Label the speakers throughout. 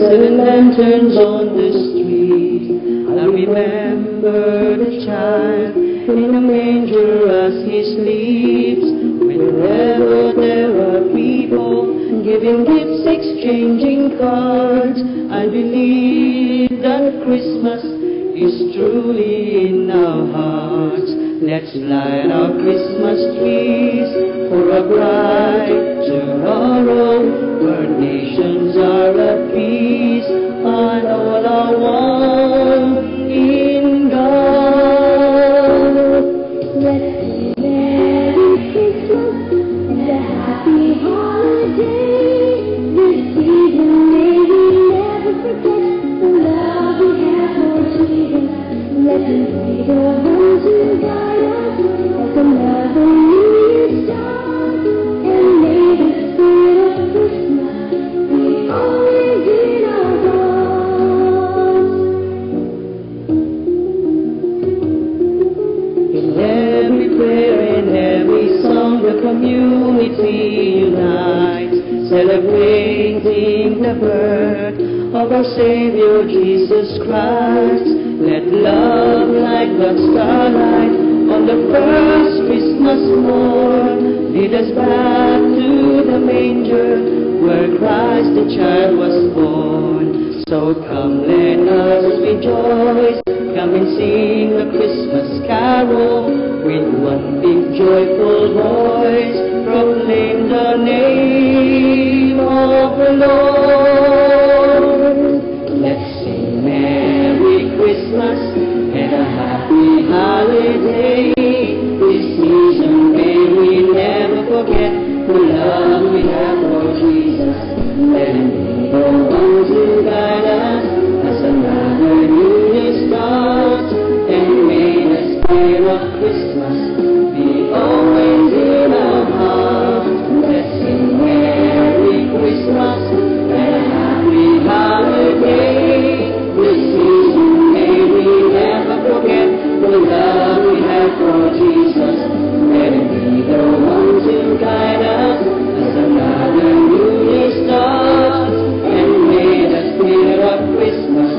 Speaker 1: 7 lanterns on the street. I remember the child in a manger as he sleeps. Whenever there are people giving gifts, exchanging cards, I believe that Christmas is truly in our hearts. Let's light our Christmas trees for a bright tomorrow, where nations are at peace and all are one in God.
Speaker 2: Let's say Merry Christmas and a happy holiday. This season may we never forget the love we have for Jesus. Let him be the ones who guide us as another new year starts. And may the spirit of Christmas be always in our hearts.
Speaker 1: In every prayer, in every song, the community unites, celebrating the birth of our Savior Jesus Christ. Let love like the starlight on the first Christmas morn lead us back to the manger where Christ the child was born. So come, let us rejoice, come and sing a Christmas carol with one big joyful voice. Proclaim the name of the Lord. Let's sing Merry Christmas and a happy holiday. This season may we never forget the love we have for Jesus. Let him be the one to guide us as another new year starts. And may the spirit of Christmas be always in our hearts. Let's sing Merry Christmas and a happy holiday. This season may we never forget the love we have for Jesus. Let him be the one to guide us as another new year starts. And may the spirit of Christmas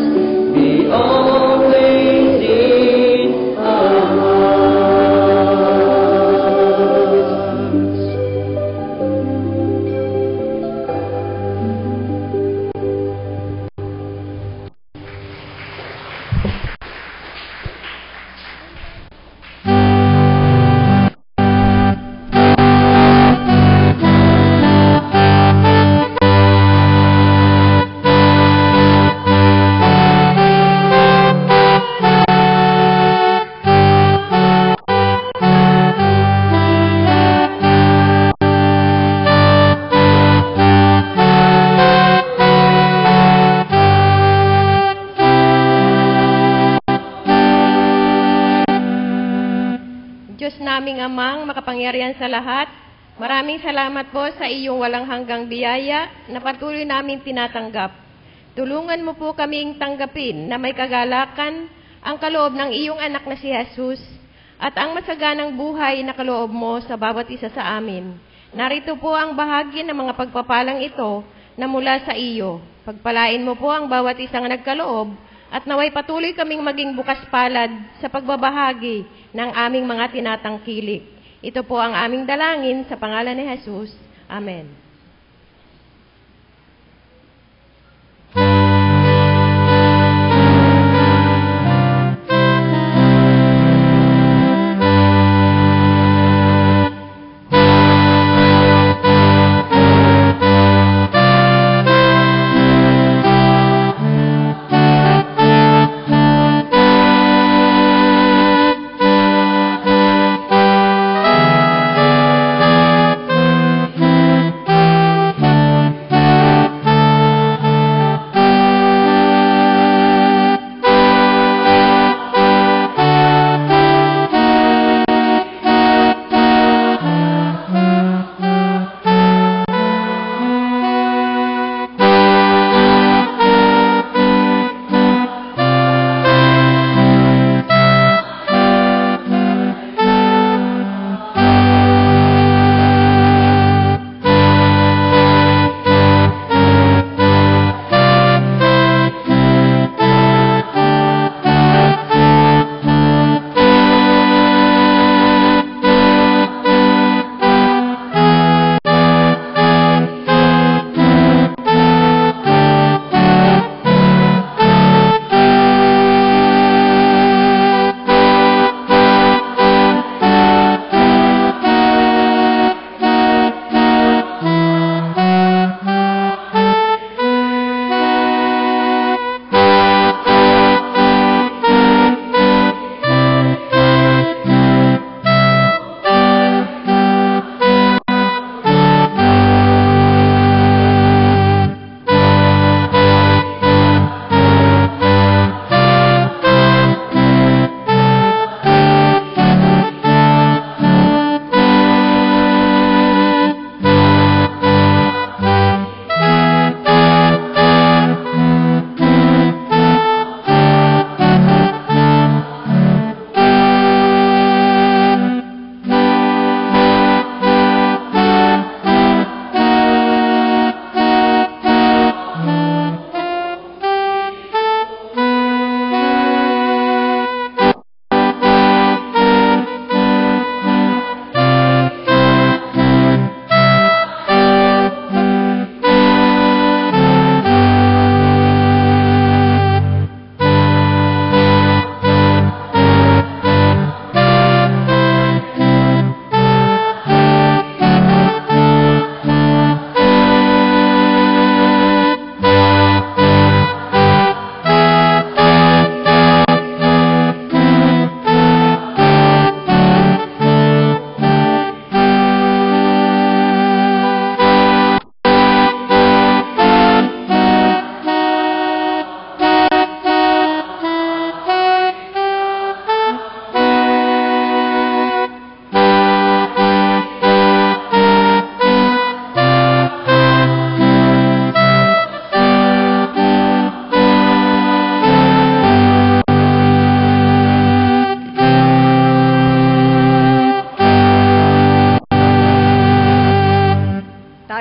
Speaker 1: be always in our hearts.
Speaker 3: Diyos naming Amang, makapangyarihan sa lahat, maraming salamat po sa iyong walang hanggang biyaya na patuloy namin tinatanggap. Tulungan mo po kaming tanggapin na may kagalakan ang kaloob ng iyong anak na si Jesus at ang masaganang buhay na kaloob mo sa bawat isa sa amin. Narito po ang bahagi ng mga pagpapalang ito na mula sa iyo. Pagpalain mo po ang bawat isang nagkaloob at naway patuloy kaming maging bukas palad sa pagbabahagi ng aming mga tinatangkilik. Ito po ang aming dalangin sa pangalan ni Jesus. Amen.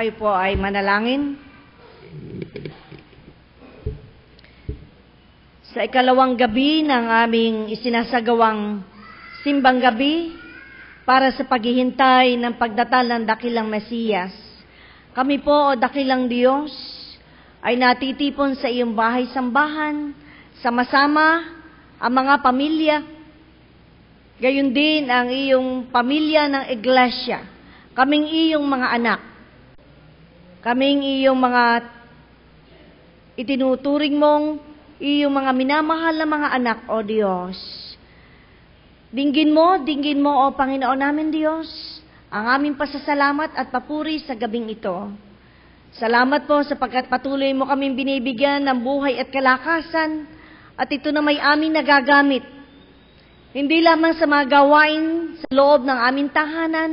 Speaker 4: Tayo po ay manalangin. Sa ikalawang gabi ng aming isinasagawang simbang gabi para sa paghihintay ng pagdatal ng dakilang Mesiyas, kami po, o dakilang Diyos, ay natitipon sa iyong bahay-sambahan, sama-sama ang mga pamilya, gayon din ang iyong pamilya ng iglesia, kaming iyong mga anak, kaming iyong mga itinuturing mong iyong mga minamahal na mga anak, o Diyos. Dinggin mo, o Panginoon namin Diyos, ang aming pasasalamat at papuri sa gabing ito. Salamat po sapagkat patuloy mo kaming binibigyan ng buhay at kalakasan, at ito na may aming nagagamit. Hindi lamang sa mga gawain sa loob ng aming tahanan,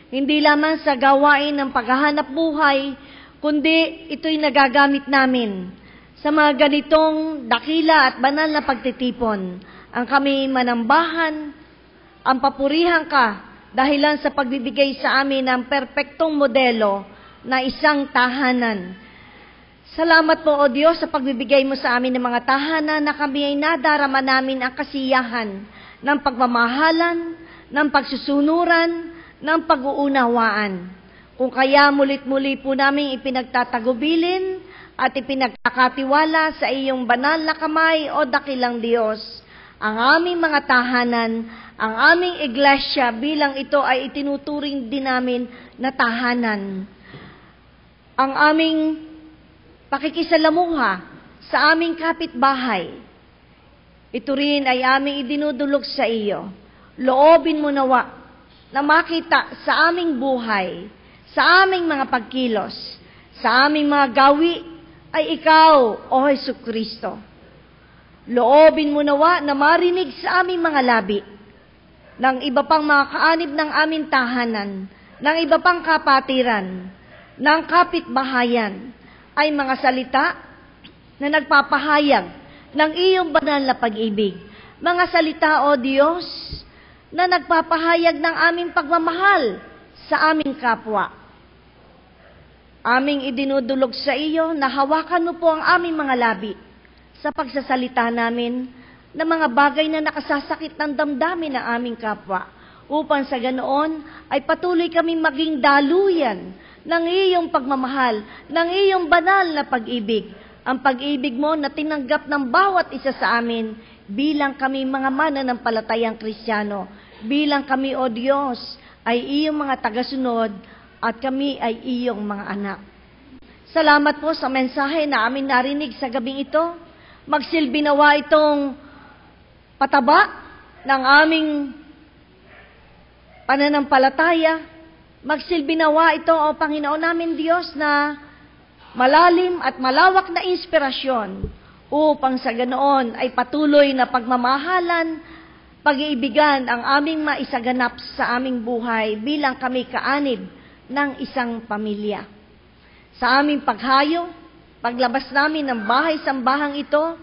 Speaker 4: hindi lamang sa gawain ng paghahanap buhay, kundi ito'y nagagamit namin sa mga ganitong dakila at banal na pagtitipon. Ang kami manambahan, ang papurihan ka, dahilan sa pagbibigay sa amin ng perpektong modelo na isang tahanan. Salamat po, O Diyos, sa pagbibigay mo sa amin ng mga tahanan na kami ay nadarama namin ang kasiyahan ng pagmamahalan, ng pagsusunuran, ng pag-uunawaan. Kung kaya mulit-muli po namin ipinagtatagubilin at ipinagkakatiwala sa iyong banal na kamay, O dakilang Diyos, ang aming mga tahanan, ang aming iglesia bilang ito ay itinuturing din namin na tahanan. Ang aming pakikisalamuha sa aming kapitbahay, ito rin ay aming idinudulog sa iyo. Loobin mo nawa na makita sa aming buhay, sa aming mga pagkilos, sa aming mga gawi, ay ikaw, O Jesucristo. Loobin mo nawa na marinig sa aming mga labi ng iba pang mga kaanib ng aming tahanan, ng iba pang kapatiran, ng kapitbahayan, ay mga salita na nagpapahayag ng iyong banal na pag-ibig. Mga salita, O Diyos, na nagpapahayag ng aming pagmamahal sa aming kapwa. Aming idinudulog sa iyo na hawakan mo po ang aming mga labi sa pagsasalita namin ng mga bagay na nakasasakit ng damdamin ng aming kapwa, upang sa ganoon ay patuloy kami maging daluyan ng iyong pagmamahal, ng iyong banal na pag-ibig, ang pag-ibig mo na tinanggap ng bawat isa sa amin bilang kami mga mananampalatayang Kristiyano, bilang kami, O Diyos, ay iyong mga tagasunod at kami ay iyong mga anak. Salamat po sa mensahe na amin narinig sa gabing ito. Magsilbi nawa itong pataba ng aming pananampalataya. Magsilbi nawa ito, O Panginoon namin Diyos, na malalim at malawak na inspirasyon upang sa ganoon ay patuloy na pagmamahalan, pag-iibigan ang aming maisaganap sa aming buhay bilang kami kaanib ng isang pamilya. Sa aming paghayo, paglabas namin ng bahay-sambahang ito,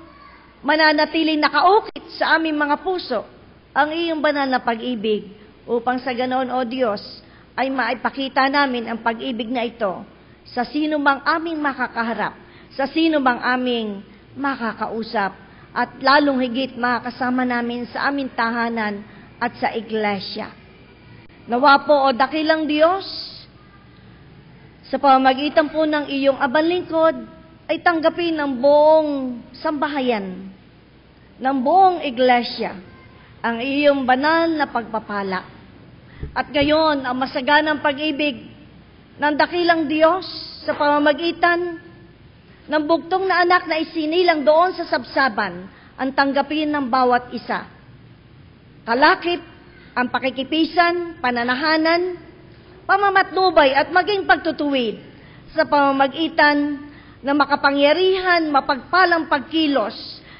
Speaker 4: mananatiling nakaukit sa aming mga puso ang iyong banal na pag-ibig, upang sa ganoon, O Diyos, ay maipakita namin ang pag-ibig na ito sa sino mang aming makakaharap, sa sino mang aming makakausap, at lalong higit makakasama namin sa aming tahanan at sa iglesia. Nawa po, O dakilang Diyos, sa pamamagitan po ng iyong abal lingkod, ay tanggapin ng buong sambahayan, ng buong iglesia, ang iyong banal na pagpapala. At ngayon, ang masaganang pag-ibig ng dakilang Diyos sa pamamagitan ng bugtong na anak na isinilang doon sa sabsaban, ang tanggapin ng bawat isa. Kalakip, ang pakikipisan, pananahanan, pamamatnubay at maging pagtutuwid sa pamamagitan ng makapangyarihan, mapagpalang pagkilos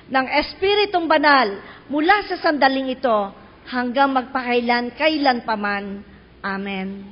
Speaker 4: ng Espiritong Banal mula sa sandaling ito hanggang magpakailan, kailan paman. Amen.